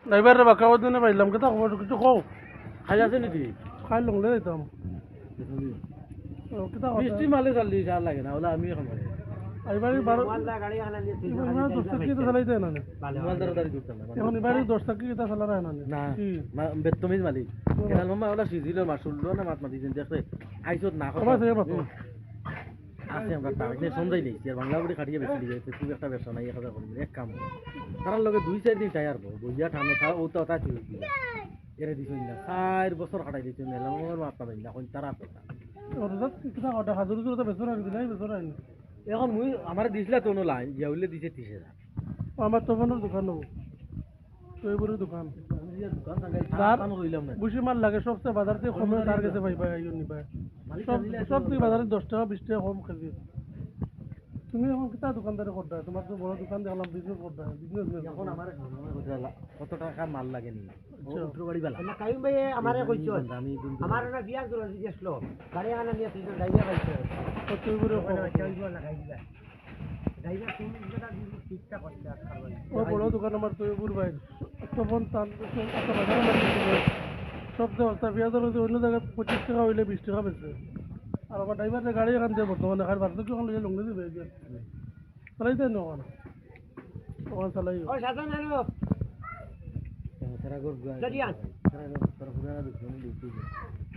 driver রে বাঁকা দিনে পাইলাম কেতা খবর কিছু কও খাই আছে নাকি খাই লংলে যাইতাম কেতা বৃষ্টি মালে চাললি আর লাগে না ওলা আমি এখন পারি এবারে 12 10 টাকা কেতা চালাই দেয় না মাল দাঁড়াদাঁড়ি করতাম না এখন এবারে 10 টাকা কেতা চালা না না কি বেতমিজ মালিক কেনাল মামা ওলা সিজিলো মাসুললো না মাত মাতি দেখছে আইসত না কবা সে বাতো আছে আমরা টাকা সমঝাই নেই আর বাংলা বড়ি খাটিয়ে বেশি দিয়েছে খুব একটা ব্যবসা নাই 1000 করে এক কাম তার লগে 2-4 দিন টায়ার বইয়া ঠানো তা ও তো তা চুল এরে দিছুন না 4 বছর খাটাই দিছুন না আমার মাথা বাইন না কোন তারা কথা ওর কেতা কথা হাজার তো বেচরা দিলাই বেচরা এখন মুই আমার দিছিলা তো লাইন যাউলে দিছে 30000 আমার তো ফোনের দোকান নেবো তৈবুরের দোকান বুঝি মাল লাগে সবচেয়ে বাজার থেকে কমে তার কাছে পাই পাই আইও নি পাই সব তুই বাজারে 10 টাকা 20 টাকা কম খাবি তুমি এখন কিতা দোকানদারি করতে তোমার তো বড় দোকান দেখলাম বিজনেস করতে বিজনেস এখন আমার কত টাকা মাল লাগে নি উঠো গাড়ি বালা না কাইম ভাই আমারে কইছো আমি আমার না বিয়ার জন্য দিয়েছিল গাড়ি আনা নিয়ে তুই ড্রাইভার পাইছো তৈবুরে চাইবো লাগাই দিবা ড্রাইভার তুমি যেটা ঠিকঠাক করতে আর ও বড় দোকান আমার তৈবুর ভাই তখন তার একটা বাজারে মার্কেট সব ব্যবস্থা পেঁয়াজের অন্য জায়গায় 25 টাকা হইলে 20 টাকা বেচে আর আমার ড্রাইভারের গাড়ি এখান দিয়ে বর্তমানে দেখার বাড়তে যখন লইয়া লঙ্গে দিবে চালাই দেয় না ওখানে চালাই ও সাধন আনো সারা গর চলিয়ান সারা গর পুরা